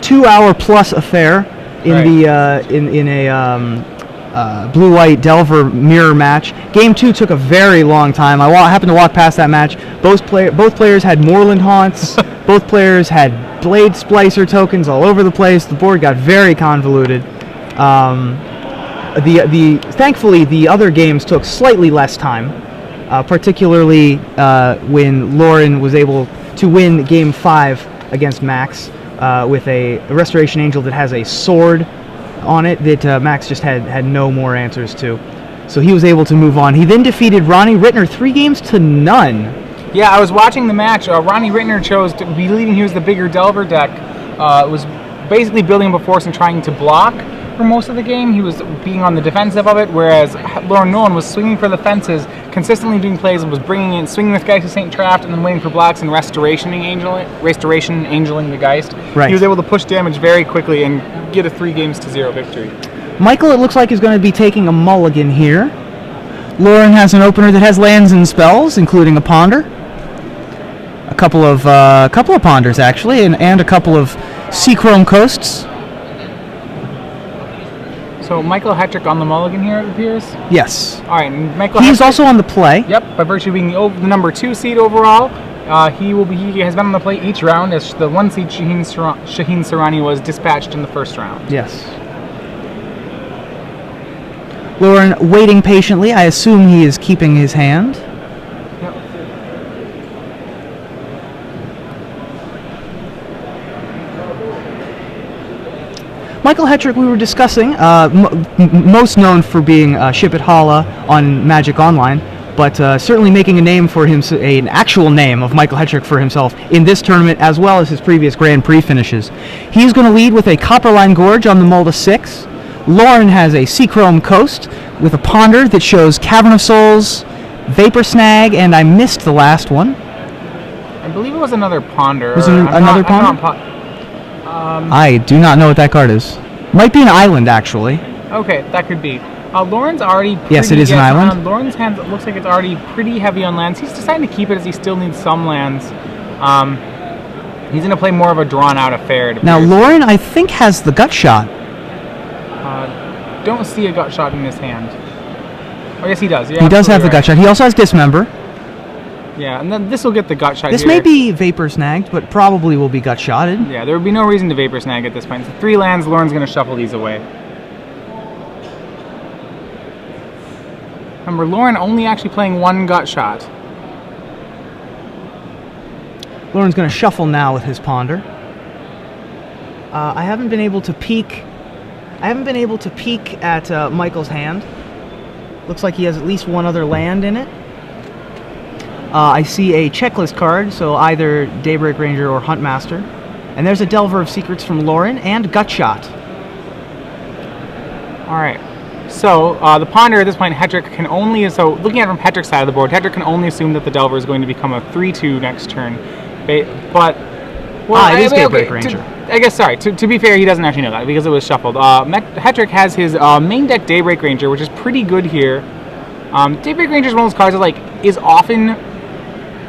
2-hour-plus affair in in a blue-white Delver mirror match. Game 2 took a very long time. I happened to walk past that match. Both players had Moorland Haunts. Both players had Blade Splicer tokens all over the place. The board got very convoluted. Thankfully, the other games took slightly less time, particularly when Lauren was able to win Game 5 against Max with a Restoration Angel that has a sword on it that Max just had no more answers to. So he was able to move on. He then defeated Ronnie Rittner 3-0. Yeah, I was watching the match. Ronnie Rittner chose to, believing he was the bigger Delver deck, was basically building up a force and trying to block for most of the game. He was being on the defensive of it, whereas Lauren Nolen was swinging for the fences, consistently doing plays, and was bringing in, swinging with Geist of St. Trapped, and then waiting for blocks and restoration angeling the Geist. Right. He was able to push damage very quickly and get a 3-0 victory. Michael, it looks like, is going to be taking a mulligan here. Lauren has an opener that has lands and spells, including a Ponder. A couple of Ponders, actually, and a couple of Seachrome Coasts. So Michael Hetrick on the mulligan here, it appears? Yes. All right, and Michael He's Hetrick, also on the play. Yep, by virtue of being the number 2 seed overall. He has been on the play each round as the 1 seed Shaheen Sarani was dispatched in the first round. Yes. Lauren waiting patiently. I assume he is keeping his hand. Yep. Michael Hetrick, we were discussing, most known for being Ship It Hala on Magic Online, but certainly making a name for him, an actual name of Michael Hetrick for himself in this tournament, as well as his previous Grand Prix finishes. He's going to lead with a Copperline Gorge on the Mulda 6. Lauren has a Seachrome Coast with a Ponder that shows Cavern of Souls, Vapor Snag, and I missed the last one. I believe it was another Ponder. Was it another Ponder? I do not know what that card is. Might be an island, actually. Okay, that could be. Lauren's already yes, it is an island. Lauren's hand looks like it's already pretty heavy on lands. He's deciding to keep it as he still needs some lands. He's going to play more of a drawn-out affair. Now, Lauren, I think, has the Gut Shot. Don't see a Gut Shot in his hand. Oh, yes, he does. He does have the Gut Shot. He also has Dismember. Yeah, and then this will get the Gut Shot. This may be Vapor Snagged, but probably will be Gut Shotted. Yeah, there would be no reason to Vapor Snag at this point. So 3 lands, Lauren's going to shuffle these away. Remember, Lauren only actually playing 1 Gut Shot. Lauren's going to shuffle now with his Ponder. I haven't been able to peek. At Michael's hand. Looks like he has at least 1 other land in it. I see a checklist card, so either Daybreak Ranger or Huntmaster. And there's a Delver of Secrets from Lauren and Gut Shot. Alright. So, the Ponder at this point, Hetrick can only... So, looking at it from Hetrick's side of the board, Hetrick can only assume that the Delver is going to become a 3-2 next turn. But... Well, it is Daybreak Ranger. I guess, sorry, to be fair, he doesn't actually know that because it was shuffled. Hetrick has his main deck Daybreak Ranger, which is pretty good here. Daybreak Ranger is one of those cards that is often...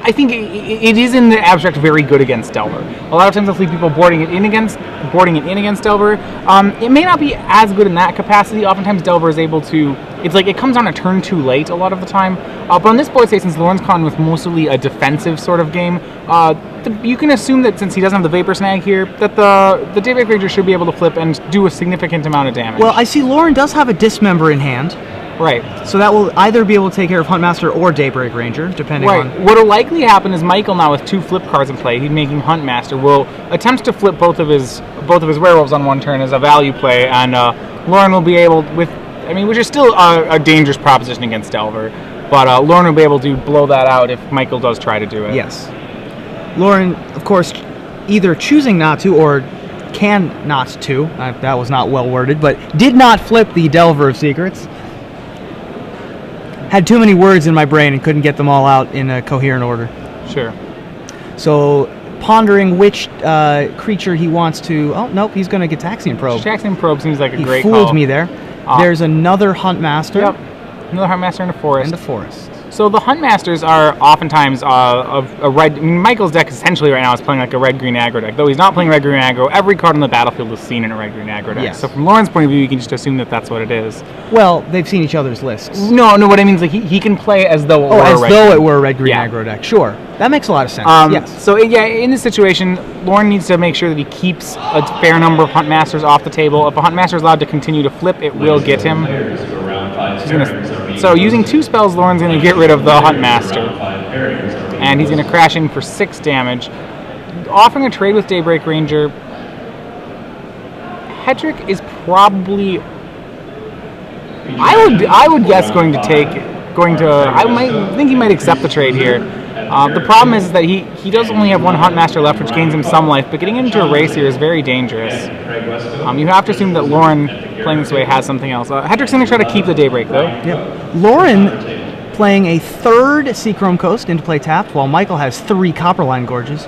I think it is in the abstract very good against Delver. A lot of times I'll see people boarding it in against Delver. It may not be as good in that capacity. Oftentimes Delver is able to... It's like it comes on a turn too late a lot of the time. But on this board state, since Lauren's con with mostly a defensive sort of game, you can assume that since he doesn't have the Vapor Snag here, that the Daybreak Ranger should be able to flip and do a significant amount of damage. Well, I see Lauren does have a Dismember in hand. Right. So that will either be able to take care of Huntmaster or Daybreak Ranger, depending on... Right. What will likely happen is Michael now with 2 flip cards in play, he's making Huntmaster, will attempt to flip both of his werewolves on 1 turn as a value play, and Lauren will be able, which is still a dangerous proposition against Delver, but Lauren will be able to blow that out if Michael does try to do it. Yes. Lauren, of course, either choosing not to or can not to, that was not well worded, but did not flip the Delver of Secrets. Had too many words in my brain and couldn't get them all out in a coherent order. Sure. So, pondering which creature he wants to... Oh, nope, he's going to Gitaxian Probe. Gitaxian Probe seems like a great call. He fooled me there. There's another Huntmaster. Yep. Another Huntmaster and a Forest. And a Forest. So the Huntmasters are oftentimes a red. I mean, Michael's deck essentially right now is playing like a red-green aggro deck. Though he's not playing red-green aggro, every card on the battlefield is seen in a red-green aggro deck. Yes. So from Lauren's point of view, you can just assume that that's what it is. Well, they've seen each other's lists. No, what I mean is like he can play as though it were as a though red-green. it were a red-green Yeah. aggro deck. Sure, that makes a lot of sense. Yes. So yeah, in this situation, Lauren needs to make sure that he keeps a fair number of Huntmasters off the table. If a Huntmaster is allowed to continue to flip, it will get him. So using 2 spells, Lauren's going to get rid of the Huntmaster. And he's going to crash in for 6 damage. Offering a trade with Daybreak Ranger, Hetrick is probably... I would guess I think he might accept the trade here. The problem is that he does only have 1 Huntmaster left, which gains him some life, but getting into a race here is very dangerous. You have to assume that Lauren, playing this way, has something else. Hetrick's going to try to keep the Daybreak, though. Yep. Lauren playing a 3rd Seachrome Coast into play tapped, while Michael has 3 Copperline Gorges.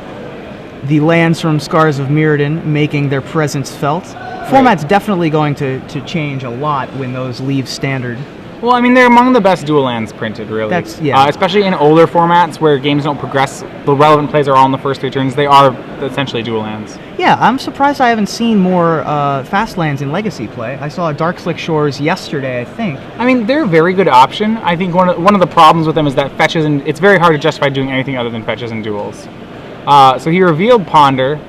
The lands from Scars of Mirrodin making their presence felt. Format's definitely going to change a lot when those leave standard. Well, I mean, they're among the best dual lands printed, really. Especially in older formats where games don't progress, the relevant plays are all in the first 3 turns. They are essentially dual lands. Yeah, I'm surprised I haven't seen more fast lands in Legacy play. I saw Darkslick Shores yesterday, I think. I mean, they're a very good option. I think one of the problems with them is that fetches, and it's very hard to justify doing anything other than fetches and duels. So he revealed Ponder.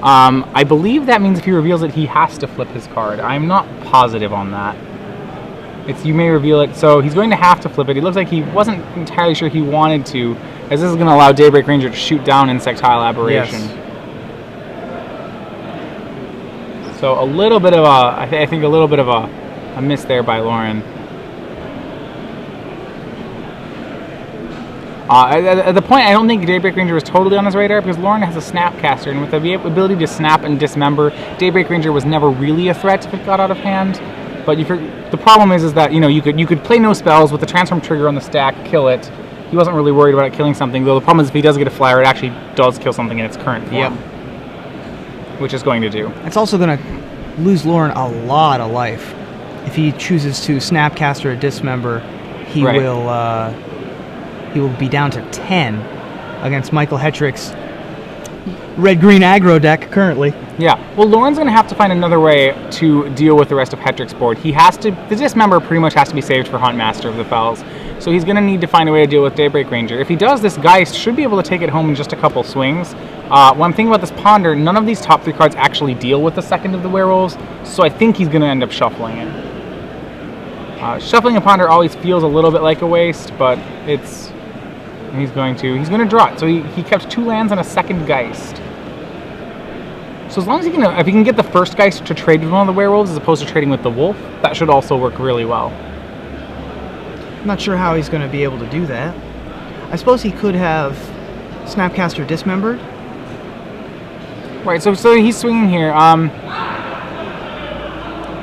I believe that means if he reveals it, he has to flip his card. I'm not positive on that. You may reveal it, so he's going to have to flip it. He looks like he wasn't entirely sure he wanted to, as this is going to allow Daybreak Ranger to shoot down Insectile Aberration. Yes. So a little bit of I think a little bit of a miss there by Lauren. At the point, I don't think Daybreak Ranger was totally on his radar because Lauren has a Snapcaster, and with the ability to snap and dismember, Daybreak Ranger was never really a threat if it got out of hand. But the problem is that you could play no spells with the transform trigger on the stack, kill it. He wasn't really worried about it killing something, though the problem is if he does get a flyer, it actually does kill something in its current form. Yep. Which is going to do. It's also going to lose Lauren a lot of life. If he chooses to Snapcaster or Dismember, he will be down to 10 against Michael Hetrick's red-green aggro deck currently. Yeah, well, Lauren's going to have to find another way to deal with the rest of Hetrick's board. The Dismember pretty much has to be saved for Huntmaster of the Fells, so he's going to need to find a way to deal with Daybreak Ranger. If he does, this Geist should be able to take it home in just a couple swings. When I'm thinking about this Ponder, none of these top 3 cards actually deal with the second of the Werewolves, so I think he's going to end up shuffling it. Shuffling a Ponder always feels a little bit like a waste, but he's going to draw it. So he kept 2 lands and a second Geist. So as long as if he can get the first Geist to trade with one of the Werewolves as opposed to trading with the Wolf, that should also work really well. I'm not sure how he's going to be able to do that. I suppose he could have Snapcaster Dismembered. Right, so he's swinging here.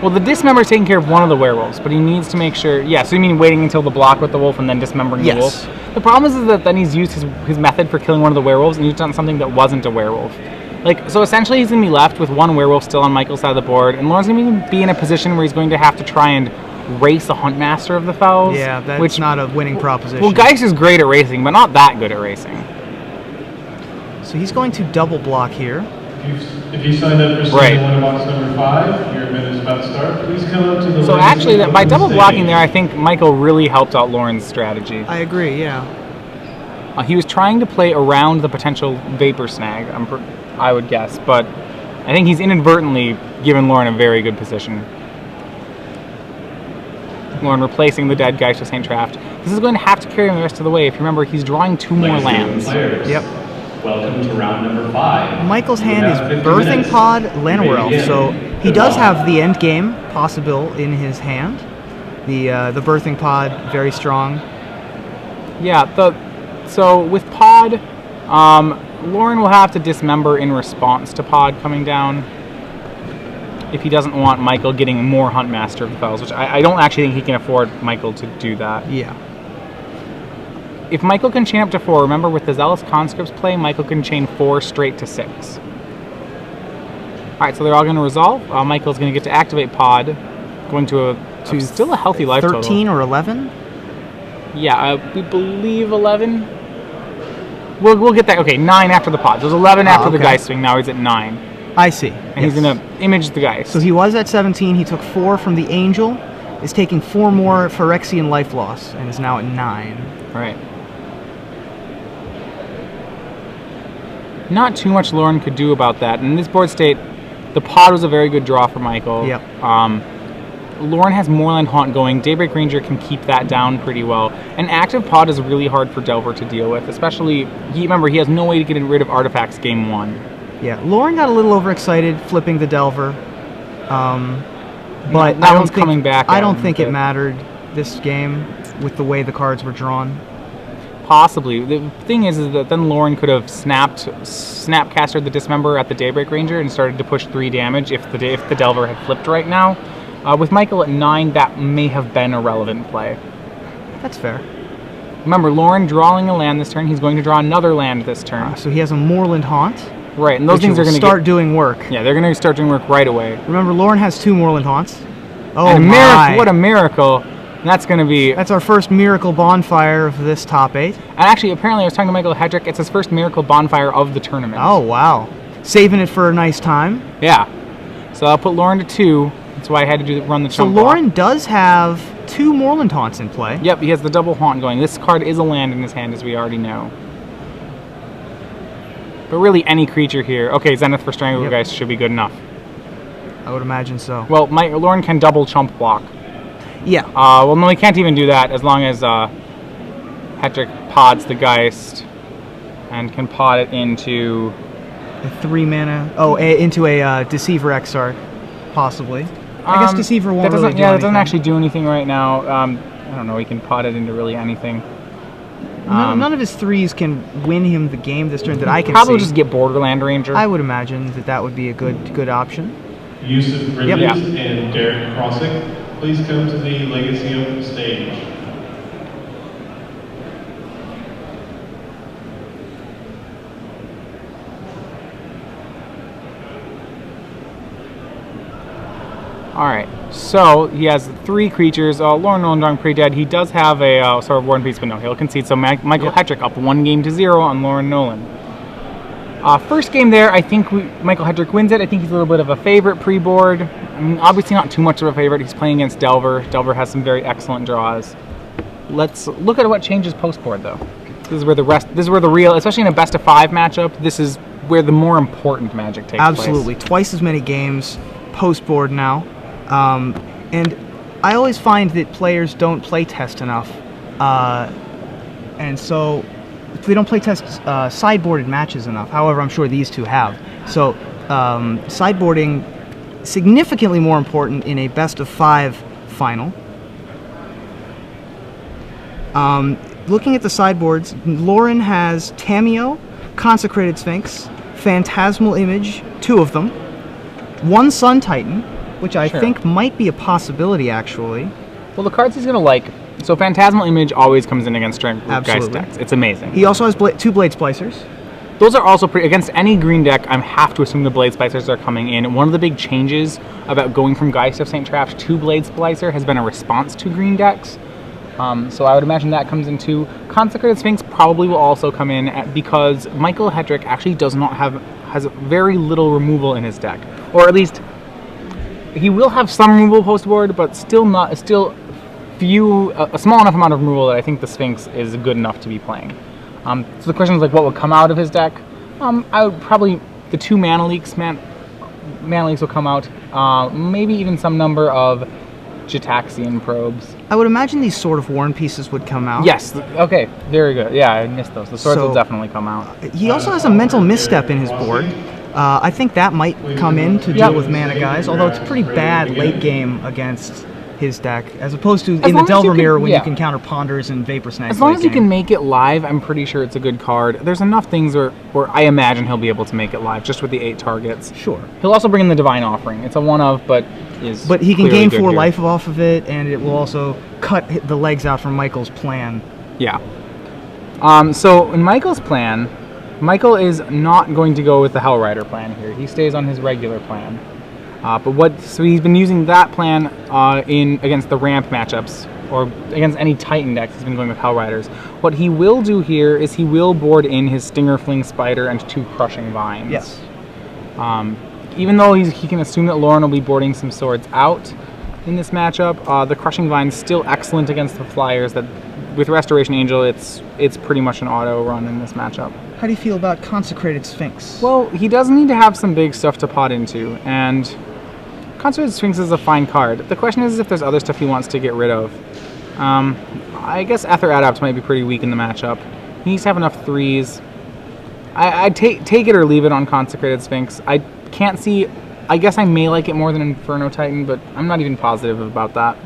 Well, the Dismember is taking care of one of the Werewolves, but he needs to make sure... Yeah, so you mean waiting until the block with the Wolf and then dismembering the Wolf? The problem is that then he's used his method for killing one of the Werewolves, and he's done something that wasn't a Werewolf. So essentially he's going to be left with 1 Werewolf still on Michael's side of the board, and Lauren's going to be in a position where he's going to have to try and race a Huntmaster of the Fells. Yeah, that's not a winning proposition. Well, Geist is great at racing, but not that good at racing. So he's going to double block here. If you signed up for One Box number 5, your event is about to start. Please come up to the... So actually, by double blocking there, I think Michael really helped out Lauren's strategy. I agree, yeah. He was trying to play around the potential Vapor Snag, I would guess, but I think he's inadvertently given Lauren a very good position. Lauren replacing the dead Geist with St. Traft. This is going to have to carry him the rest of the way. If you remember, he's drawing 2 more lands. Yep. Welcome to round number 5. Michael's hand is Birthing Pod, Llanowar Elf, so he does have the end game possible in his hand. The Birthing Pod, very strong. Yeah, so with Pod, Lauren will have to dismember in response to Pod coming down if he doesn't want Michael getting more Huntmaster of the Fells, which I don't actually think he can afford Michael to do that. Yeah. If Michael can chain up to 4, remember with the Zealous Conscripts play, Michael can chain 4 straight to 6. Alright, so they're all going to resolve. Michael's going to get to activate Pod, going to still a healthy life 13 total. or 11? Yeah, we believe 11. We'll get that. Okay, 9 after the pods. It was 11 after the Geist swing. Now he's at 9. I see. And he's going to image the Geist. So he was at 17. He took 4 from the Angel, is taking 4 more Phyrexian life loss, and is now at 9. Right. Not too much Loren could do about that. In this board state, the pod was a very good draw for Michael. Yep. Loren has Moorland Haunt going. Daybreak Ranger can keep that down pretty well. An active pod is really hard for Delver to deal with, especially, remember, he has no way to get rid of artifacts game 1. Yeah, Loren got a little overexcited flipping the Delver. But that one's coming back. I don't think it mattered this game with the way the cards were drawn. Possibly. The thing is that then Loren could have snapcastered the Dismember at the Daybreak Ranger and started to push 3 damage if the Delver had flipped right now. With Michael at 9, that may have been a relevant play. That's fair. Remember, Loren drawing a land this turn. He's going to draw another land this turn. So he has a Moorland Haunt. Right, and those things are going to start doing work. Yeah, they're going to start doing work right away. Remember, Loren has 2 Moorland Haunts. Oh and my! What a miracle! And that's going to be... That's our first Miracle Bonfire of this top 8. And actually, apparently, I was talking to Michael Hetrick. It's his first Miracle Bonfire of the tournament. Oh wow! Saving it for a nice time. Yeah. So I'll put Loren to 2. That's why I had to run the So chump Loren block. does have 2 Moorland Haunts in play. Yep, he has the double haunt going. This card is a land in his hand, as we already know. But really, any creature here. Okay, Zenith for Stranglegeist should be good enough. I would imagine so. Well, Loren can double chump block. Yeah. Well, no, he can't even do that as long as Hetrick pods the Geist and can pod it into... A 3 mana. Oh, into a Deceiver Exarch, possibly. I guess Deceiver won't really do anything. Yeah, it doesn't actually do anything right now. I don't know, he can pot it into really anything. None of his 3s can win him the game this turn that I can probably see. Just get Borderland Ranger. I would imagine that would be a good option. Yusuf Bridges and Derek Crossick, please come to the Legacy Open stage. Alright, so he has 3 creatures. Loren Nolen pretty dead. He does have a sort of War and Peace, but no, he'll concede. So Michael Hetrick up 1-0 on Loren Nolen. First game there, I think Michael Hetrick wins it. I think he's a little bit of a favorite pre-board. I mean, obviously not too much of a favorite. He's playing against Delver. Delver has some very excellent draws. Let's look at what changes post-board, though. This is where the real, especially in a best-of-5 matchup, this is where the more important magic takes place. Absolutely. Twice as many games post-board now. And I always find that players don't play test enough, and so they don't play test sideboarded matches enough. However, I'm sure these two have. So sideboarding significantly more important in a best-of-5 final. Looking at the sideboards, Loren has Tamiyo, Consecrated Sphinx, Phantasmal Image, 2 of them, 1 Sun Titan, which I think might be a possibility, actually. Well, the cards he's going to like... So Phantasmal Image always comes in against Strength Geist decks. It's amazing. He also has 2 Blade Splicers. Those are also pretty... Against any green deck, I have to assume the Blade Splicers are coming in. One of the big changes about going from Geist of St. Traps to Blade Splicer has been a response to green decks. So I would imagine that comes in too. Consecrated Sphinx probably will also come in because Michael Hetrick actually has very little removal in his deck. Or at least... He will have some removal post-board, but still a small enough amount of removal that I think the Sphinx is good enough to be playing. So the question is like, what would come out of his deck? I would probably, the 2 Mana Leaks will come out. Maybe even some number of Gitaxian Probes. I would imagine these Sword of War and Pieces would come out. Yes, okay, very good. Yeah, I missed those. The swords will definitely come out. He also has a Mental Misstep in his board. I think that might come in to deal with Mana Guys, although it's pretty bad late game against his deck, as opposed to in the Delver Mirror when you can counter Ponders and Vapor Snags. As long as you can make it live, I'm pretty sure it's a good card. There's enough things where I imagine he'll be able to make it live, just with the 8 targets. Sure. He'll also bring in the Divine Offering. It's a one-of, but is But he can gain 4 here. life off of it, and it will also cut the legs out from Michael's plan. Yeah. So in Michael's plan, Michael is not going to go with the Hellrider plan here. He stays on his regular plan. So he's been using that plan against the ramp matchups or against any Titan decks. He's been going with Hell Riders. What he will do here is he will board in his Stinger Fling Spider and 2 Crushing Vines. Yes. Even though he can assume that Lauren will be boarding some swords out in this matchup, the Crushing Vine is still excellent against the Flyers. That with Restoration Angel, it's pretty much an auto run in this matchup. How do you feel about Consecrated Sphinx? Well, he does need to have some big stuff to pot into, and Consecrated Sphinx is a fine card. The question is if there's other stuff he wants to get rid of. I guess Ether Adapt might be pretty weak in the matchup. He needs to have enough 3s. I'd take it or leave it on Consecrated Sphinx. I can't see... I guess I may like it more than Inferno Titan, but I'm not even positive about that.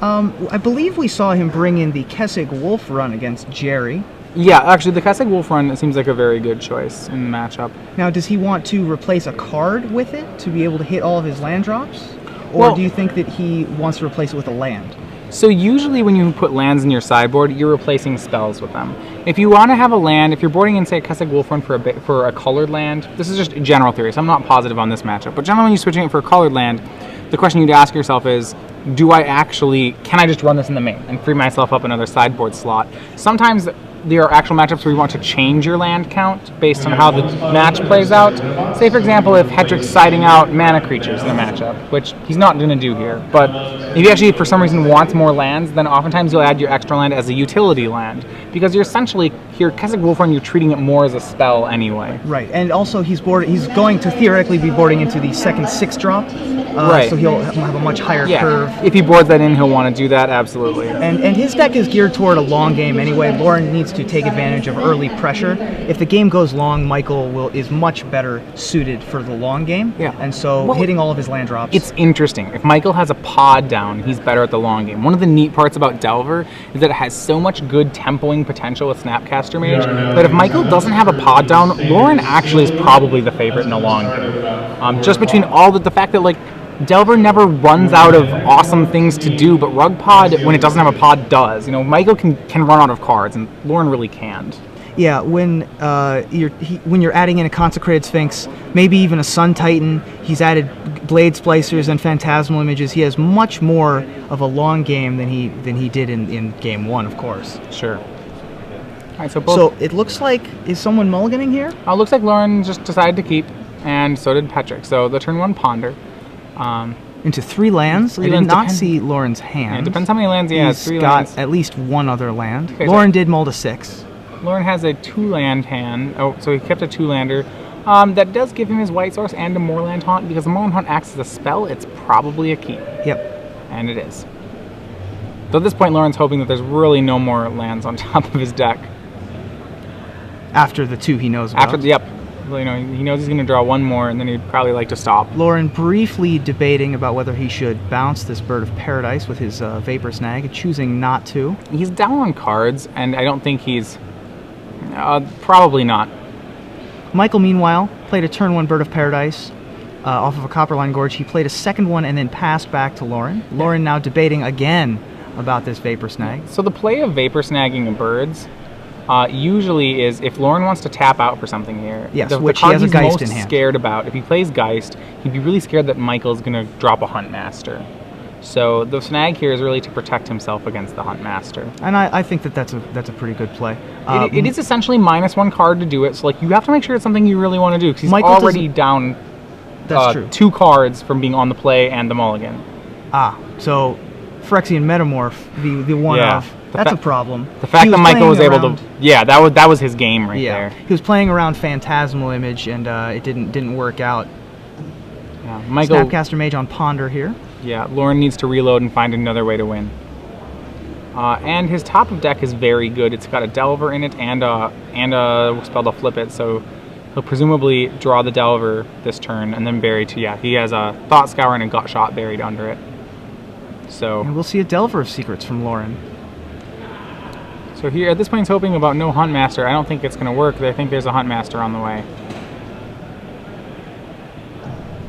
I believe we saw him bring in the Kessig Wolf run against Jerry. Yeah, actually, the Kessig Wolf run seems like a very good choice in the matchup. Now, does he want to replace a card with it to be able to hit all of his land drops? Or Well, do you think that he wants to replace it with a land? So usually when you put lands in your sideboard, you're replacing spells with them. If you want to have a land, if you're boarding in, say, a Kessig Wolf run for a colored land, this is just general theory, so I'm not positive on this matchup, but generally when you're switching it for a colored land, the question you'd ask yourself is, can I just run this in the main and free myself up another sideboard slot? Sometimes there are actual matchups where you want to change your land count based on how the match plays out. Say, for example, if Hetrick's siding out mana creatures in the matchup, which he's not going to do here, but if he actually, for some reason, wants more lands, then oftentimes you'll add your extra land as a utility land, because you're essentially, here, Kessig Wolf Run, you're treating it more as a spell anyway. Right, and also he's going to theoretically be boarding into the second 6-drop, right. So he'll have a much higher curve. If he boards that in, he'll want to do that, absolutely. And his deck is geared toward a long game anyway. Lauren needs to take advantage of early pressure. If the game goes long, Michael is much better suited for the long game. Yeah. And so hitting all of his land drops. It's interesting. If Michael has a pod down, he's better at the long game. One of the neat parts about Delver is that it has so much good tempoing potential with Snapcaster Mage that if Michael doesn't have a pod down, Lauren actually is probably the favorite in the long game. Just between all the fact that, like, Delver never runs out of awesome things to do, but Rug Pod, when it doesn't have a pod, does. You know, Michael can run out of cards, and Lauren really can't. Yeah, when you're adding in a Consecrated Sphinx, maybe even a Sun Titan, he's added Blade Splicers and Phantasmal Images. He has much more of a long game than he did in game 1, of course. Sure. All right, so it looks like, is someone mulliganing here? Looks like Lauren just decided to keep, and so did Hetrick. So the turn 1 Ponder. Into 3 lands. I did not see Lauren's hand. Yeah, it depends how many lands he has. He's got at least one other land. Okay, Lauren did mull to 6. Lauren has a 2-land hand. Oh, so he kept a 2-lander. That does give him his White Source and a Moorland Haunt. Because the Moorland Haunt acts as a spell, it's probably a keep. Yep. And it is. So at this point, Lauren's hoping that there's really no more lands on top of his deck. After the 2 he knows about. Yep. You know, he knows he's going to draw 1 more, and then he'd probably like to stop. Lauren briefly debating about whether he should bounce this Bird of Paradise with his Vapor Snag, choosing not to. He's down on cards, and I don't think he's... probably not. Michael, meanwhile, played a turn 1 Bird of Paradise off of a Copperline Gorge. He played a second one and then passed back to Lauren. Lauren now debating again about this Vapor Snag. So the play of Vapor Snagging and birds usually is if Lauren wants to tap out for something here. Yes, the which card he has a he's Geist most in hand. Scared about, if he plays Geist, he'd be really scared that Michael's going to drop a Huntmaster. So the snag here is really to protect himself against the Huntmaster. And I think that's a pretty good play. It is essentially -1 card to do it, so like you have to make sure it's something you really want to do, because he's Michael already down true. 2 cards from being on the play and the mulligan. So Phyrexian Metamorph, the one-off. That's a problem. The fact that Michael was able to, that was his game right there. He was playing around Phantasmal Image, and it didn't work out. Yeah, Michael. Snapcaster Mage on Ponder here. Yeah, Lauren needs to reload and find another way to win. And his top of deck is very good. It's got a Delver in it and a spell to flip it, so he'll presumably draw the Delver this turn and then bury to, he has a Thought Scour and a Gut Shot buried under it. So. And we'll see a Delver of Secrets from Lauren. So here, at this point, he's hoping about no Huntmaster. I don't think it's going to work. I think there's a Huntmaster on the way.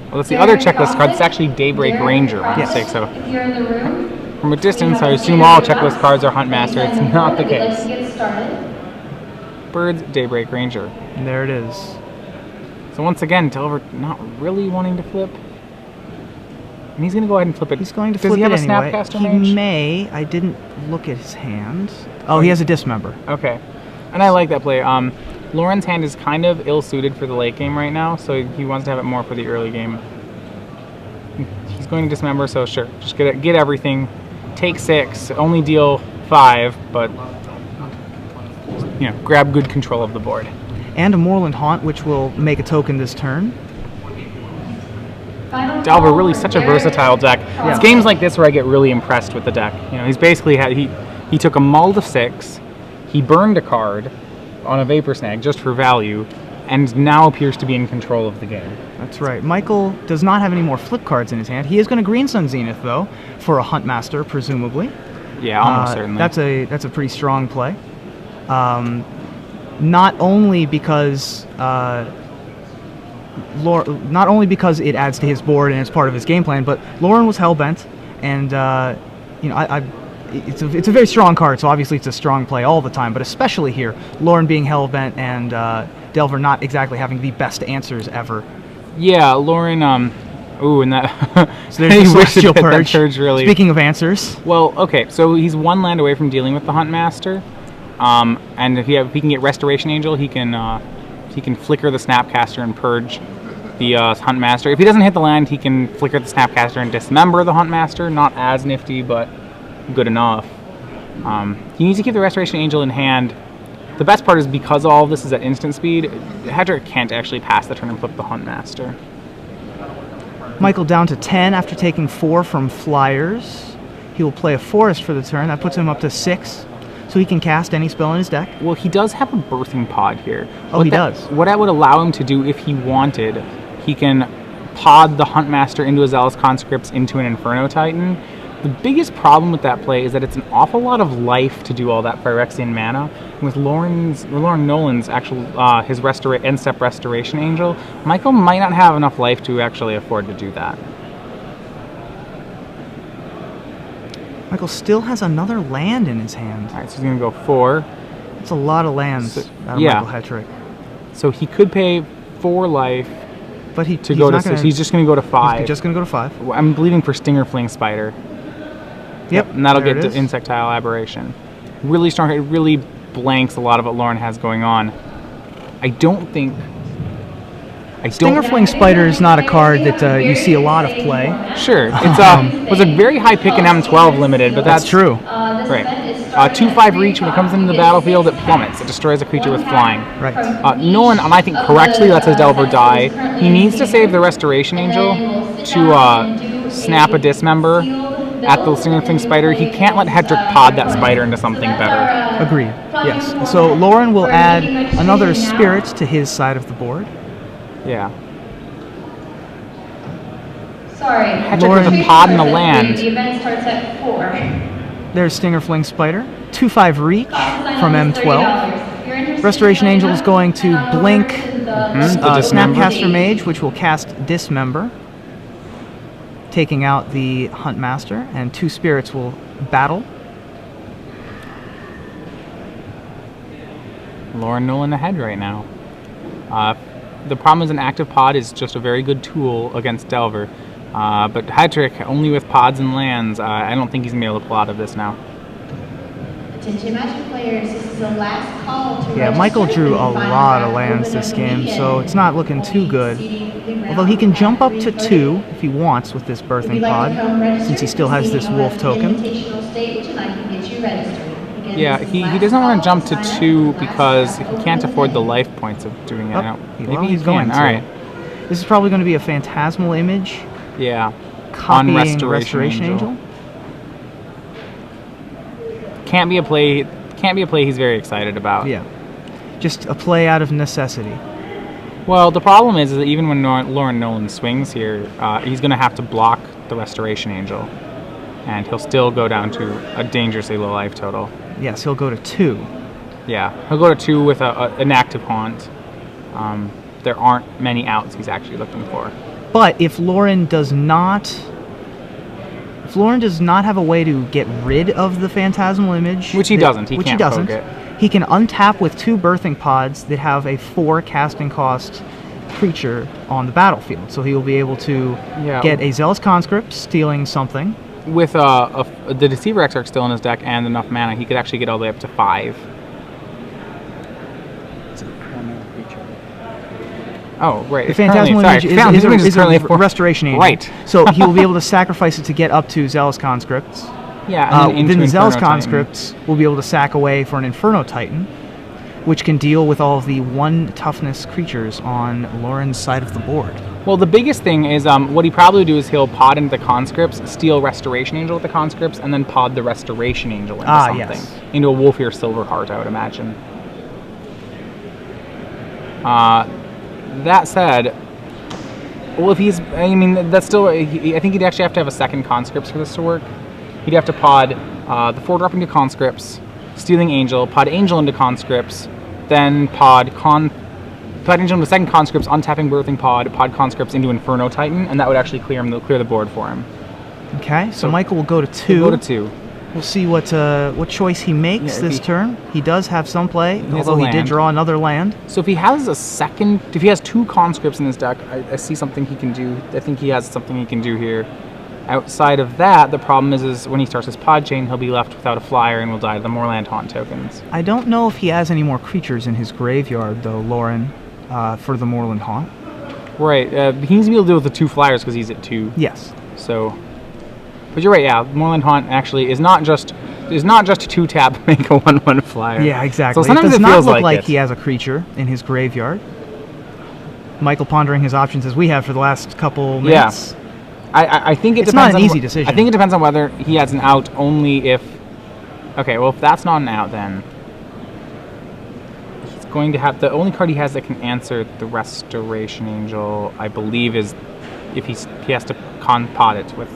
Well, that's the other checklist card. It's actually Daybreak Ranger, for mistake. So If you're in the room, from a distance, I assume all checklist cards are Huntmaster. It's not the case. let's get started. Birds, Daybreak Ranger. And there it is. So once again, Delver not really wanting to flip. And he's going to go ahead and flip it. He's going to Does flip he have it a anyway. Snapcaster He Mage? may. I didn't look at his hand. Oh, he has a Dismember. Okay. And I like that play. Lauren's hand is kind of ill-suited for the late game right now, so he wants to have it more for the early game. He's going to Dismember, so sure. Just get everything. Take 6. Only deal 5, but, you know, grab good control of the board. And a Moorland Haunt, which will make a token this turn. Delver, really such a versatile deck. It's games like this where I get really impressed with the deck. You know, he's basically he took a mull to 6, he burned a card on a Vapor Snag just for value, and now appears to be in control of the game. That's right. Michael does not have any more flip cards in his hand. He is going to Green Sun Zenith, though, for a Huntmaster, presumably. Yeah, almost certainly. That's a pretty strong play. Not only because it adds to his board and it's part of his game plan, but Lauren was hellbent, and you know, it's a very strong card, so obviously it's a strong play all the time, but especially here, Lauren being hellbent and Delver not exactly having the best answers ever. Yeah, Lauren. Ooh, and that. So there's the Celestial Purge. Really. Speaking of answers. Well, okay, so he's 1 land away from dealing with the Huntmaster, and if he can get Restoration Angel, he can flicker the Snapcaster and purge the Huntmaster. If he doesn't hit the land, he can flicker the Snapcaster and dismember the Huntmaster. Not as nifty, but good enough. He needs to keep the Restoration Angel in hand. The best part is because all of this is at instant speed, Hetrick can't actually pass the turn and flip the Huntmaster. Michael down to 10 after taking 4 from Flyers. He will play a Forest for the turn. That puts him up to 6, so he can cast any spell in his deck. Well, he does have a Birthing Pod here. Oh, he does. What that would allow him to do if he wanted, he can pod the Huntmaster into a Zealous Conscripts into an Inferno Titan. The biggest problem with that play is that it's an awful lot of life to do all that Phyrexian mana. And with Lauren Nolen's actual his end-step Restoration Angel, Michael might not have enough life to actually afford to do that. Michael still has another land in his hand. All right, so he's going to go 4. That's a lot of lands out of Michael Hetrick. So he could pay 4 life, but he's just going to go to 5. He's just going to go to 5. I'm believing for Stinger Fling Spider. Yep, and that'll get to Insectile Aberration. Really strong. It really blanks a lot of what Lauren has going on. Stinger Fling Spider is not a card that you see a lot of play. Sure, it was a very high pick in M12 limited, but that's true. Right. 2/5 reach, when it comes into the battlefield, it plummets. It destroys a creature with flying. Right. Nolen, and I think correctly, lets his Delver die. He needs to save the Restoration Angel to snap a Dismember at the Stinger Fling Spider. He can't let Hetrick pod that spider into something better. Agreed. Yes. So Lauren will add another spirit to his side of the board. Yeah. Sorry. Hetrick with a pod in the land. The event starts at 4. There's Stinger Fling Spider. 2/5 reach from M12. Restoration Angel is going to blink Snapcaster Mage, which will cast Dismember, taking out the Huntmaster, and 2 spirits will battle. Lauren Nolen ahead right now. The problem is an active pod is just a very good tool against Delver. But Hetrick, only with pods and lands, I don't think he's going to be able to pull out of this now. Attention Magic players, this is the last call to Yeah, Michael drew a lot of lands this game, so it's not looking too good. Although he can jump up to 2 if he wants with this Birthing Pod, since he still has this Wolf token. Yeah, he doesn't want to jump to 2 because he can't afford the life points of doing it. Well, he's going to. All right. This is probably going to be a Phantasmal Image. Yeah. Copying On Restoration Angel. Can't be a play he's very excited about. Yeah. Just a play out of necessity. Well, the problem is that even when Lauren Nolen swings here, he's going to have to block the Restoration Angel. And he'll still go down to a dangerously low life total. Yes, he'll go to 2. Yeah, he'll go to 2 with an active haunt. There aren't many outs he's actually looking for. But if Lauren does not have a way to get rid of the Phantasmal Image, which he doesn't, he can't poke it. He can untap with 2 Birthing Pods that have a 4 casting cost creature on the battlefield. So he will be able to Yeah. get a Zealous Conscript, stealing something. With the Deceiver Exarch still in his deck and enough mana, he could actually get all the way up to 5. Oh, right. The it's currently- Phantasmal sorry, Image Phantasmal Image is currently a at 4. Restoration Angel. Right. So he will be able to sacrifice it to get up to Zealous Conscripts. Yeah, and Then the Zealous Inferno Titan. Conscripts will be able to sack away for an Inferno Titan, which can deal with all of the 1 toughness creatures on Lauren's side of the board. Well, the biggest thing is what he probably do is he'll pod into the conscripts, steal Restoration Angel with the conscripts, and then pod the Restoration Angel into something. Yes. Into a Wolfear Silverheart, I would imagine. That said, well, if he's, I mean, that's still, I think he'd actually have to have a second conscripts for this to work. He'd have to pod the 4-drop into conscripts, stealing Angel, pod Angel into conscripts, then pod Angel into second conscripts, untapping Birthing Pod, pod conscripts into Inferno Titan, and that would actually clear the board for him. Okay, so Michael will go to 2. He'll go to 2. We'll see what choice he makes Yeah, this turn. He does have some play, has although a he did land. draw another land. So if he has if he has 2 conscripts in his deck, I see something he can do. I think he has something he can do here. Outside of that, the problem is when he starts his pod chain, he'll be left without a flyer and will die to the Moorland Haunt tokens. I don't know if he has any more creatures in his graveyard, though, Lauren, for the Moorland Haunt. Right, he needs to be able to deal with the 2 flyers because he's at 2. Yes. So, but you're right. Yeah, Moorland Haunt actually is not just 2 tap make a 1/1 flyer. Yeah, exactly. So sometimes it does it not feels look like it. he has a creature in his graveyard. Michael pondering his options as we have for the last couple minutes. I think it It's depends not an on easy decision. I think it depends on whether he has an out only if. Okay, well if that's not an out, then he's going to have the only card he has that can answer the Restoration Angel, I believe, is if he has to pod it with.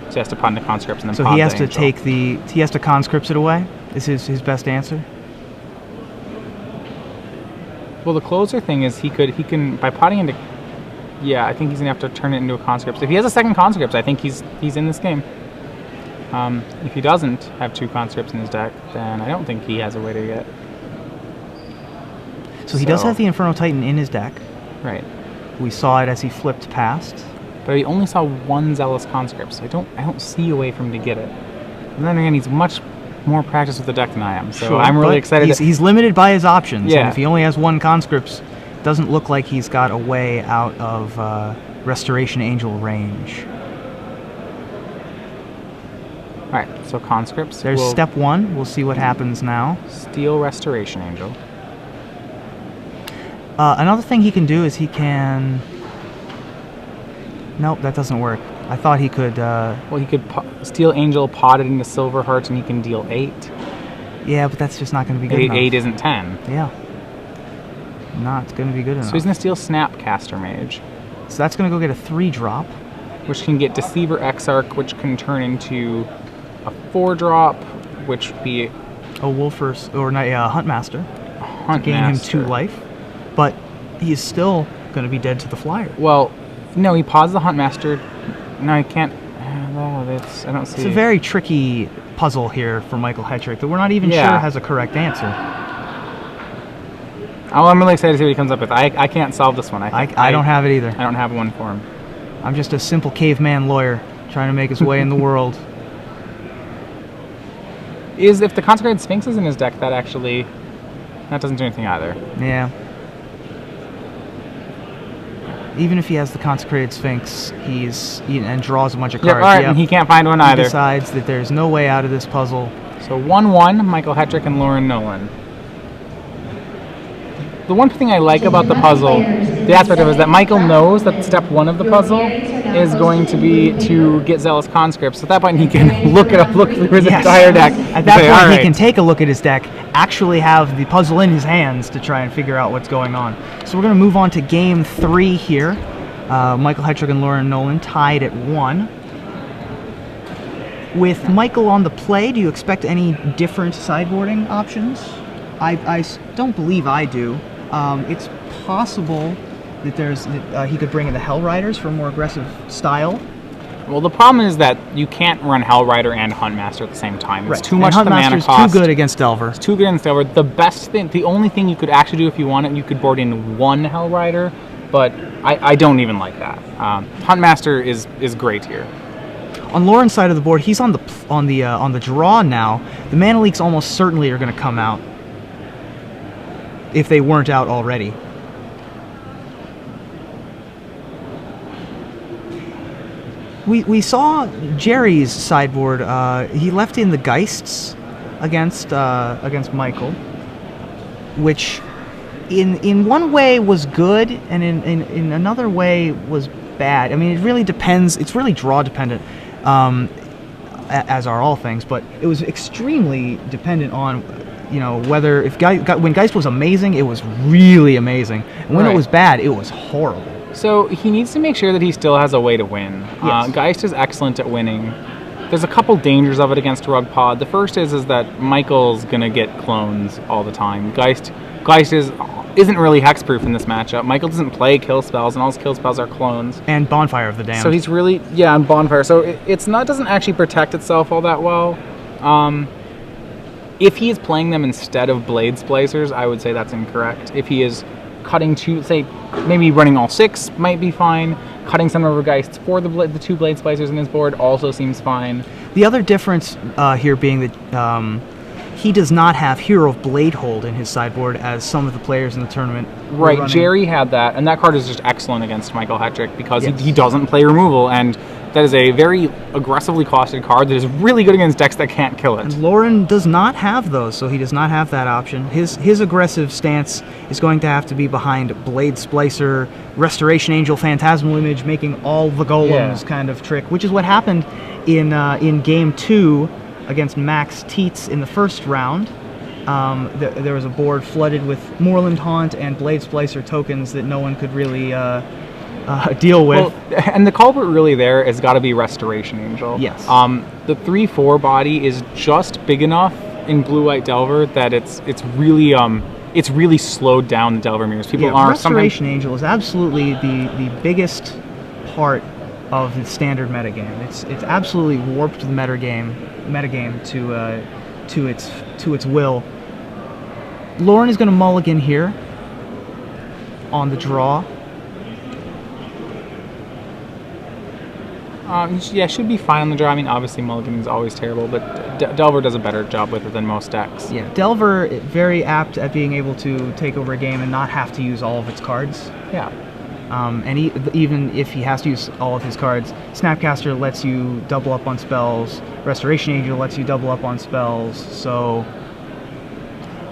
So he has to pod into conscripts and then. So pod he has the to angel. he has to conscripts it away. Is his best answer? Well, the closer thing is he can by podding into. Yeah, I think he's gonna have to turn it into a conscript. If he has a second conscript, I think he's in this game. If he doesn't have 2 conscripts in his deck, then I don't think he has a way to get. So he does have the Inferno Titan in his deck. Right, We saw it as he flipped past. but he only saw 1 Zealous conscript, so I don't see a way for him to get it. And then again, he's much more practiced with the deck than I am, so I'm really but excited. He's limited by his options. Yeah. And if he only has 1 conscripts, doesn't look like he's got a way out of Restoration Angel range. All right, so conscripts. There's will step 1. We'll see what happens now. steal Restoration Angel. Another thing he can do is he can... Nope, that doesn't work. I thought he could... Well, he could steal Angel, pod it into Silverheart, and he can deal 8. Yeah, but that's just not going to be good enough. 8 isn't 10. Yeah. Not going to be good enough. So he's going to steal Snapcaster Mage, So that's going to go get a 3-drop. which can get Deceiver Exarch, which can turn into a 4-drop, which would be A Wolfers... Or not, Huntmaster. Hunt Gain Master. him 2 life. But he's still going to be dead to the flyer. Well, no, he pods the Huntmaster. No, he can't. No, I don't see. It's a very tricky puzzle here for Michael Hetrick that we're not even Yeah. sure has a correct answer. Oh, I'm really excited to see what he comes up with. I can't solve this one. I don't have it either. I don't have one for him. I'm just a simple caveman lawyer trying to make his way in the world. If the Consecrated Sphinx is in his deck, that doesn't do anything either. Yeah. Even if he has the Consecrated Sphinx, and draws a bunch of cards. Yep, all right, and he can't find one He either. decides that there's no way out of this puzzle. So 1-1, Michael Hetrick and Lauren Nolen. The one thing I like about the puzzle, the aspect of it, is that Michael knows that step 1 of the puzzle is going to be to get Zealous Conscripts. So at that point, he can look through his Yes. entire deck. At that and say, point, "All he right." can take a look at his deck, actually have the puzzle in his hands to try and figure out what's going on. So we're going to move on to game 3 here. Michael Hetrick and Lauren Nolen tied at 1. With Michael on the play, do you expect any different sideboarding options? I don't believe I do. It's possible that he could bring in the Hell Riders for a more aggressive style. Well, the problem is that you can't run Hell Rider and Huntmaster at the same time. It's too much and the mana Huntmaster's cost. too good against Delver. It's too good in Silver. The only thing you could actually do if you wanted, you could board in 1 Hell Rider, but I don't even like that. Huntmaster is great here. On Loren's side of the board, he's on the draw now. The mana leaks almost certainly are going to come out if they weren't out already. We saw Jerry's sideboard. He left in the Geists against Michael, which in one way was good, and in another way was bad. I mean, it really depends. It's really draw dependent, as are all things. But it was extremely dependent on, whether when Geist was amazing, it was really amazing, and when it was bad, it was horrible. So he needs to make sure that he still has a way to win. Yes. Geist is excellent at winning. There's a couple dangers of it against Rug Pod. The first is that Michael's gonna get clones all the time. Geist isn't really hexproof in this matchup. Michael doesn't play kill spells, and all his kill spells are clones. And Bonfire of the Damned. So he's really and Bonfire. So it's not doesn't actually protect itself all that well. If he is playing them instead of Blade Splicers, I would say that's incorrect. If he is cutting two, say, maybe running all 6 might be fine. Cutting some of Geists for the 2 Blade Splicers in his board also seems fine. The other difference here being that he does not have Hero of Bladehold in his sideboard as some of the players in the tournament were Right, running. Jerry had that, and that card is just excellent against Michael Hetrick because Yes. he doesn't play removal, and that is a very aggressively costed card that is really good against decks that can't kill it. And Loren does not have those, so he does not have that option. His aggressive stance is going to have to be behind Blade Splicer, Restoration Angel, Phantasmal Image, making all the golems kind of trick, which is what happened in Game 2 against Max Teets in the first round. There was a board flooded with Moorland Haunt and Blade Splicer tokens that no one could really deal with. Well, and the culprit really there has got to be Restoration Angel. Yes. The 3/4 body is just big enough in Blue-White Delver that it's really slowed down the Delver mirrors. People are Restoration Angel is absolutely the biggest part of the standard metagame. It's absolutely warped the metagame to its will. Loren is going to mulligan here on the draw. Should be fine on the draw. I mean, obviously Mulligan is always terrible, but Delver does a better job with it than most decks. Yeah, Delver very apt at being able to take over a game and not have to use all of its cards. Yeah. And even if he has to use all of his cards, Snapcaster lets you double up on spells, Restoration Angel lets you double up on spells, so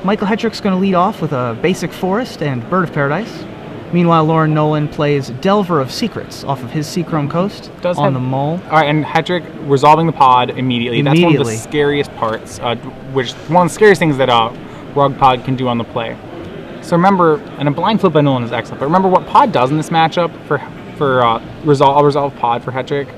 Michael Hetrick's going to lead off with a basic Forest and Bird of Paradise. Meanwhile, Lauren Nolen plays Delver of Secrets off of his Seachrome Coast on the Mull. All right, and Hetrick resolving the pod immediately. That's one of the scariest parts, which one of the scariest things that Rug Pod can do on the play. So remember, and a blind flip by Nolen is excellent, but remember what Pod does in this matchup for resolve Pod for Hetrick.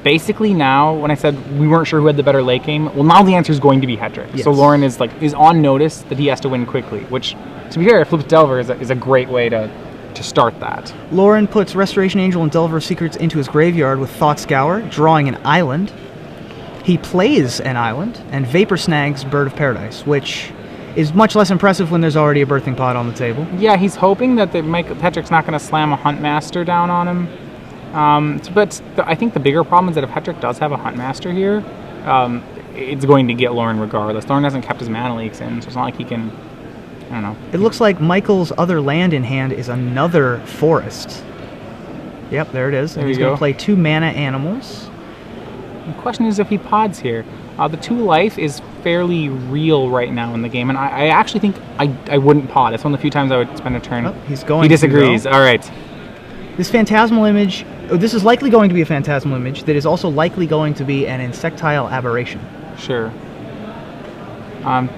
Basically now, when I said we weren't sure who had the better late game, well now the answer is going to be Hetrick. Yes. So Lauren is on notice that he has to win quickly, which, to be fair, Flip Delver is a great way to start that. Lauren puts Restoration Angel and Delver of Secrets into his graveyard with Thought Scour, drawing an island. He plays an island and Vapor Snags Bird of Paradise, which is much less impressive when there's already a Birthing Pod on the table. Yeah, he's hoping that Hetrick's not going to slam a Huntmaster down on him. I think the bigger problem is that if Hetrick does have a Huntmaster here, it's going to get Lauren regardless. Lauren hasn't kept his mana leaks in, so it's not like he can, I don't know. It looks like Michael's other land in hand is another Forest. Yep, there it is. And he's going to play 2 mana animals. The question is if he pods here. The 2 life is fairly real right now in the game, and I actually think I wouldn't pod. It's one of the few times I would spend a turn. Oh, he's going He disagrees. All right. This Phantasmal Image, this is likely going to be a Phantasmal Image that is also likely going to be an Insectile Aberration. Sure.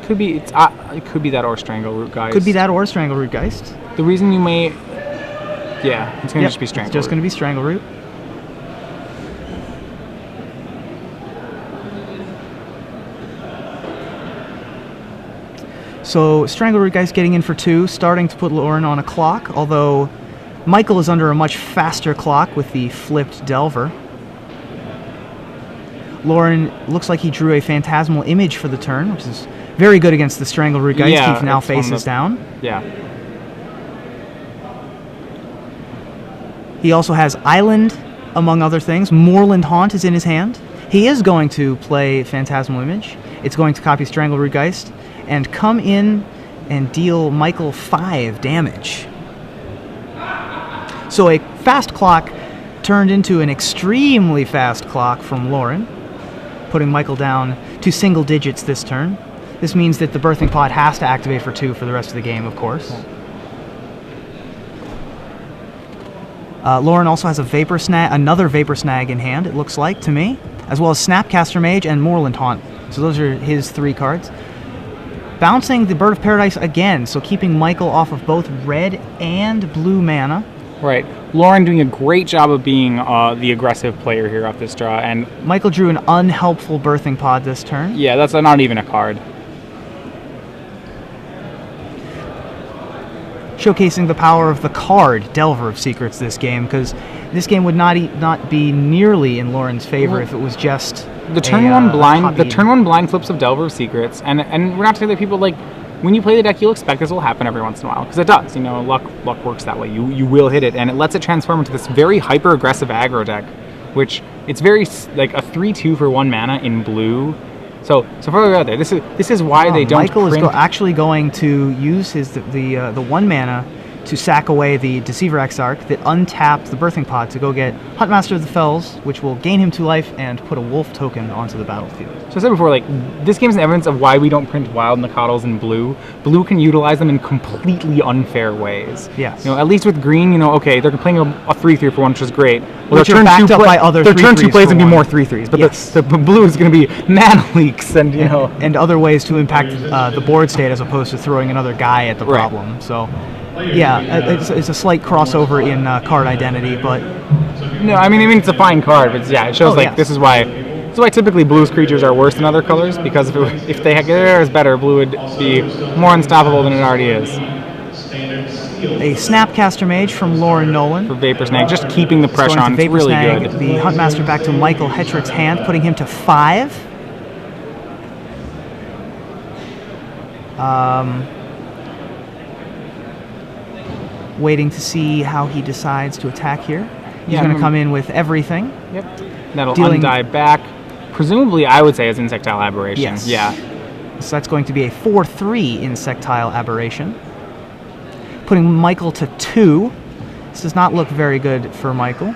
Could be it could be that or Strangleroot Geist. Could be that or Strangleroot Geist. The reason you may, it's going to just be Strangleroot. It's just going to be Strangleroot. So Strangleroot Geist getting in for 2, starting to put Lauren on a clock, although Michael is under a much faster clock with the flipped Delver. Lauren looks like he drew a Phantasmal Image for the turn, which is very good against the Strangleroot Geist. He now faces down. Yeah. He also has Island, among other things. Moorland Haunt is in his hand. He is going to play Phantasmal Image. It's going to copy Strangleroot Geist and come in and deal Michael 5 damage. So a fast clock turned into an extremely fast clock from Lauren, putting Michael down to single digits this turn. This means that the Birthing Pod has to activate for 2 for the rest of the game, of course. Lauren also has another Vapor Snag in hand, it looks like to me, as well as Snapcaster Mage and Moorland Haunt. So those are his 3 cards. Bouncing the Bird of Paradise again, so keeping Michael off of both red and blue mana. Right. Lauren doing a great job of being the aggressive player here off this draw, and Michael drew an unhelpful Birthing Pod this turn. yeah, that's not even a card. Showcasing the power of the card Delver of Secrets this game, because this game would not be nearly in Lauren's favor if it was just The turn one blind flips of Delver of Secrets, and we're not saying that people like when you play the deck, you'll expect this will happen every once in a while, because it does. You know, luck works that way. You will hit it, and it lets it transform into this very hyper aggressive aggro deck, which it's very like a 3/2 for 1 mana in blue. So further out there, this is why they don't. Michael is actually going to use the 1 mana to sack away the Deceiver Exarch that untapped the Birthing Pod to go get Huntmaster of the Fells, which will gain him 2 life and put a wolf token onto the battlefield. So I said before, like, this game's an evidence of why we don't print Wild Nakados in blue. Blue can utilize them in completely unfair ways. Yes. You know, at least with green, you know, okay, they're playing a 3/3 for 1, which is great. Well, Which are backed up by other their turn 2 plays for can be 1. more 3/3s, but Yes. the blue is going to be mana leaks and, you know. And other ways to impact the board state as opposed to throwing another guy at the Right. problem. So, yeah, it's a slight crossover in card identity, but No, I mean it's a fine card, but yeah, it shows yes. this is why typically blue's creatures are worse than other colors, because if they had theirs better, blue would be more unstoppable than it already is. a Snapcaster Mage from Lauren Nolen. For Vapor Snag, just keeping the pressure on, it's really Snag good. the Huntmaster back to Michael Hetrick's hand, putting him to 5. Waiting to see how he decides to attack here. He's going to come in with everything. Yep. That'll Dealing- undie back. Presumably, I would say as Insectile Aberration. Yes. Yeah. So that's going to be a 4/3 Insectile Aberration. Putting Michael to 2. This does not look very good for Michael.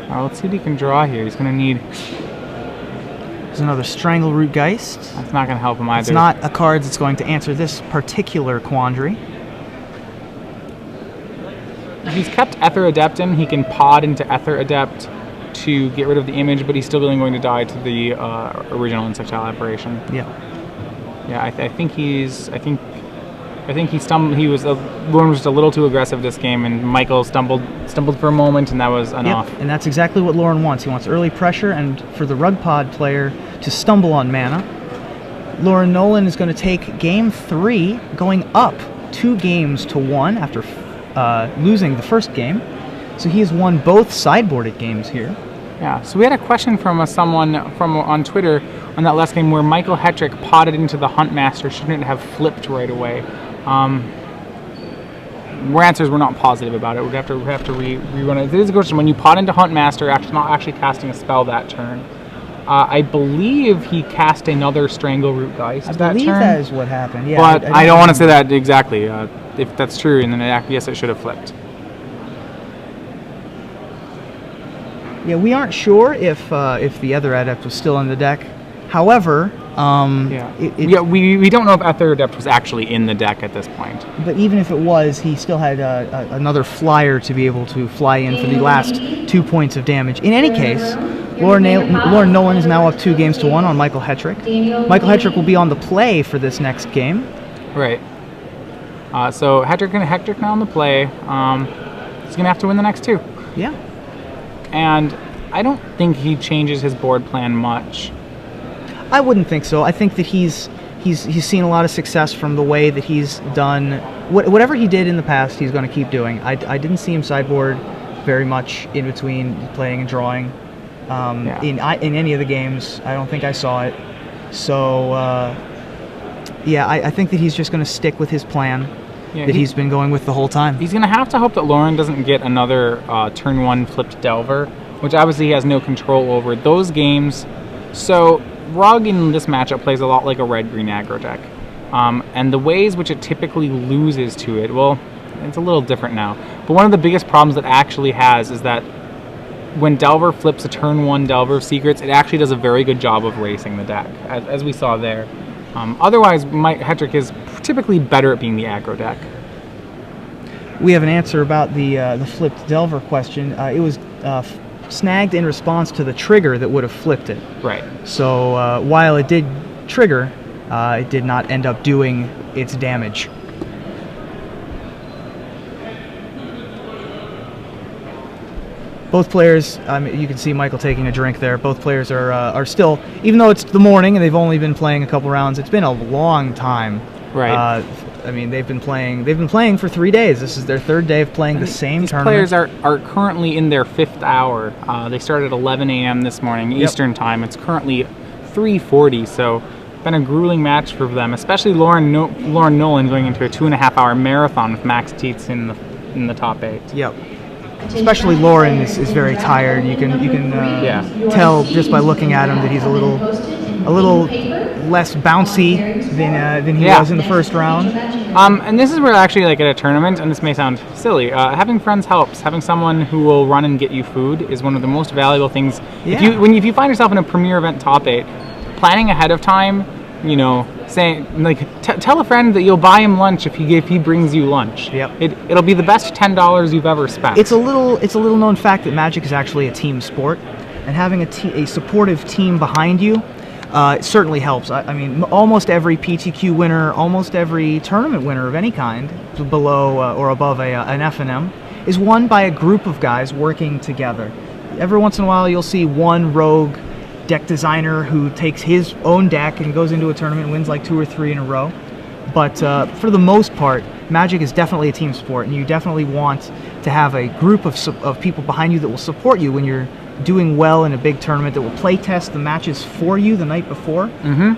Let's see what he can draw here. He's going to need. There's another Strangleroot Geist. That's not going to help him either. It's not a card that's going to answer this particular quandary. If he's kept Ether Adept in, he can pod into Ether Adept to get rid of the image, but he's still going to die to the original Insectile Aberration. Yeah. Yeah, I think he stumbled. Lauren was just a little too aggressive this game, and Michael stumbled for a moment, and that was enough. Yep. And that's exactly what Lauren wants. He wants early pressure and for the Rug Pod player to stumble on mana. Lauren Nolen is going to take game 3, going up 2 games to 1 after losing the first game. So he has won both sideboarded games here. Yeah, so we had a question from someone on Twitter on that last game where Michael Hetrick potted into the Huntmaster. Shouldn't it have flipped right away? Our answers were not positive about it. We'd have to rerun it. It is a question. When you pot into Huntmaster, not actually casting a spell that turn, I believe he cast another Strangleroot Geist that turn. I believe that is what happened. Yeah, but I don't want to say that exactly. If that's true, and then yes, it should have flipped. Yeah, we aren't sure if the other Adept was still in the deck. However, we don't know if Ether Adept was actually in the deck at this point. But even if it was, he still had another flyer to be able to fly in for the last 2 points of damage. In any case, Lauren Nolen is now up 2 games to 1 on Michael Hetrick. Michael Hetrick will be on the play for this next game. Right. So Hetrick now on the play. He's going to have to win the next 2. Yeah. And I don't think he changes his board plan much. I wouldn't think so. I think that he's seen a lot of success from the way that he's done whatever he did in the past. He's going to keep doing. I didn't see him sideboard very much in between playing and drawing. In any of the games, I don't think I saw it. So Yeah, I think that he's just going to stick with his plan Yeah, that he's been going with the whole time. He's going to have to hope that Loren doesn't get another turn 1 flipped Delver, which obviously he has no control over. Those games, so Rug in this matchup plays a lot like a red-green aggro deck. And the ways which it typically loses to it, well, it's a little different now. But one of the biggest problems that actually has is that when Delver flips a turn 1 Delver of Secrets, it actually does a very good job of racing the deck, as we saw there. Otherwise, Hetrick is typically better at being the aggro deck. We have an answer about the flipped Delver question. It was snagged in response to the trigger that would have flipped it. Right. So while it did trigger, it did not end up doing its damage. Both players, you can see Michael taking a drink there. Both players are still, even though it's the morning and they've only been playing a couple rounds, it's been a long time. Right. I mean, they've been playing for 3 days. This is their third day of playing the same These tournament. players are currently in their 5th hour. They started at 11 a.m. this morning, Eastern time. It's currently 3:40, so been a grueling match for them, especially Lauren Nolen going into a 2.5-hour marathon with Max Tietz in the top 8. Yep. Especially Lauren is very tired. You can tell just by looking at him that he's a little less bouncy than he was in the first round. And this is where actually, like at a tournament, and this may sound silly, having friends helps. Having someone who will run and get you food is one of the most valuable things. Yeah. If you find yourself in a premier event top 8, planning ahead of time, saying tell a friend that you'll buy him lunch if he brings you lunch. Yep. It'll be the best $10 you've ever spent. It's a little known fact that Magic is actually a team sport, and having a supportive team behind you it certainly helps. I mean, almost every PTQ winner, almost every tournament winner of any kind, below or above an F&M, is won by a group of guys working together. Every once in a while, you'll see one rogue deck designer who takes his own deck and goes into a tournament and wins like 2 or 3 in a row. But for the most part, Magic is definitely a team sport, and you definitely want to have a group of people behind you that will support you when you're doing well in a big tournament, that will play test the matches for you the night before,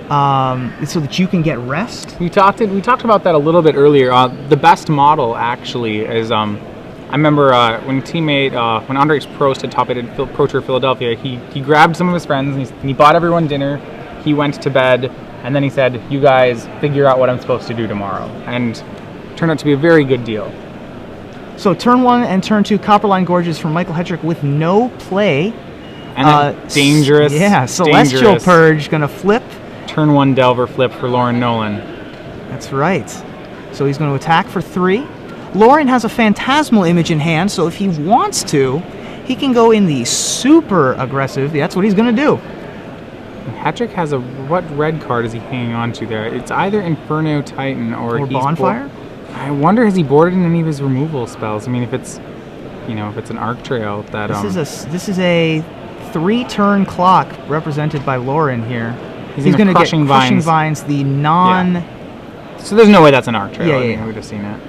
so that you can get rest. We talked about that a little bit earlier. The best model actually is I remember when Andres Prost had top 8 at Pro Tour Philadelphia, he grabbed some of his friends and he bought everyone dinner. He went to bed, and then he said, "You guys figure out what I'm supposed to do tomorrow," and it turned out to be a very good deal. So turn 1 and turn 2 Copperline Gorges from Michael Hetrick with no play. And dangerous. Yeah, Celestial dangerous. Purge gonna flip. Turn 1 Delver flip for Lauren Nolen. That's right. So he's going to attack for 3. Lauren has a Phantasmal Image in hand, so if he wants to, he can go in the super aggressive. That's what he's going to do. Hetrick has what red card is he hanging on to there? It's either Inferno Titan or he's Bonfire? I wonder, has he boarded in any of his removal spells? I mean, if it's an Arc Trail that This is a 3-turn clock represented by Lauren here. He's going to get Crushing Vines, the non... So there's no way that's an Arc Trail. Yeah, I mean, yeah. we would have seen it.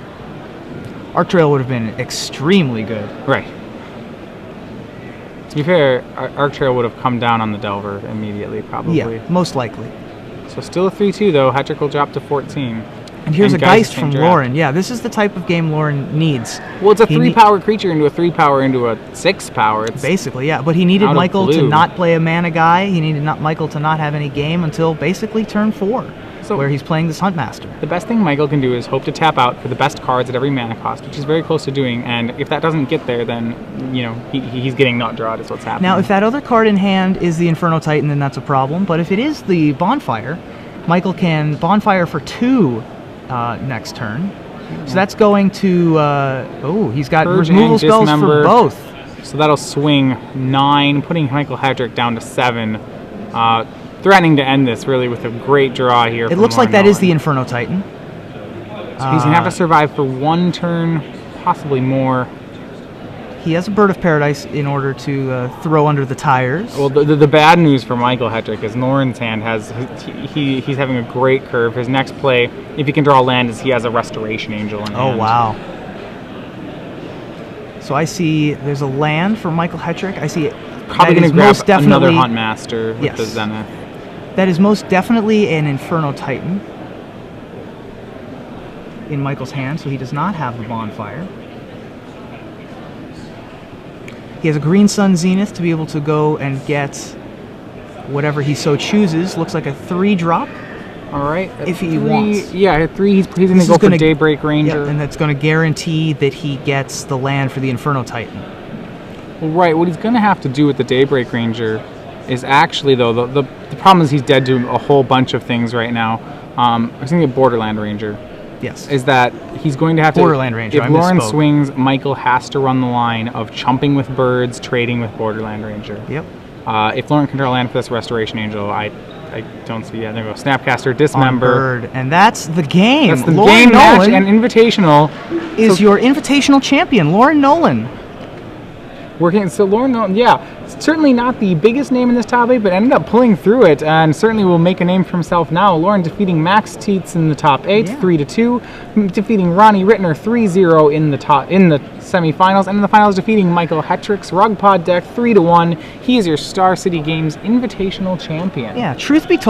Arc Trail would have been extremely good. Right. To be fair, Arc Trail would have come down on the Delver immediately, probably. Yeah, most likely. So still a 3-2 though. Hetrick will drop to 14. And here's a Geist from draft. Lauren. Yeah, this is the type of game Lauren needs. Well, it's a 3-power creature into a 3-power into a 6-power. It's basically, yeah. But he needed out of Michael to blue. not play a mana guy. He needed Michael to not have any game until basically turn 4, So- where he's playing this Huntmaster. The best thing Michael can do is hope to tap out for the best cards at every mana cost, which is very close to doing. And if that doesn't get there, then he's getting not drawed is what's happening. Now, if that other card in hand is the Inferno Titan, then that's a problem. But if it is the Bonfire, Michael can Bonfire for 2 next turn. So that's going to... he's got Purge removal and spells Dismember. for both. So that'll swing 9, putting Michael Hetrick down to 7. Threatening to end this really with a great draw here. It looks like that is the Inferno Titan. So he's gonna have to survive for 1 turn, possibly more. He has a Bird of Paradise in order to throw under the tires. Well, the bad news for Michael Hetrick is Lauren's hand he's having a great curve. His next play, if he can draw land, is he has a Restoration Angel in hand. Oh, wow. So I see there's a land for Michael Hetrick. I see Probably that going is to grab most definitely, another Huntmaster with Yes. the Zenith. That is most definitely an Inferno Titan. in Michael's hand, so he does not have the bonfire. He has a Green Sun Zenith to be able to go and get whatever he so chooses. Looks like a 3-drop. All right. If he wants. Yeah, at 3, he's going This to is go for gonna- Daybreak Ranger. Yep, and that's going to guarantee that he gets the land for the Inferno Titan. Well, right. What he's going to have to do with the Daybreak Ranger is actually, though, the problem is he's dead to a whole bunch of things right now. I was thinking of Borderland Ranger. Yes. Is that he's going to have Borderland to... Ranger, If I Lauren misspoke. swings, Michael has to run the line of chumping with birds, trading with Borderland Ranger. Yep. If Lauren can draw land for this Restoration Angel, I don't see... Yeah, there we go. Snapcaster, On Dismember. bird, and that's the game. That's the Lauren game match Nolen and Invitational. is So- your invitational champion, Lauren Nolen. Working, so Lauren Nolen, yeah, certainly not the biggest name in this top 8, but ended up pulling through it, and certainly will make a name for himself now. Lauren defeating Max Teets in the top 8, Yeah. 3-2, defeating Ronnie Rittner 3-0 in the semifinals, and in the finals defeating Michael Hetrick's Rug Pod deck 3-1. He is your Star City Games Invitational champion. Yeah, truth be told.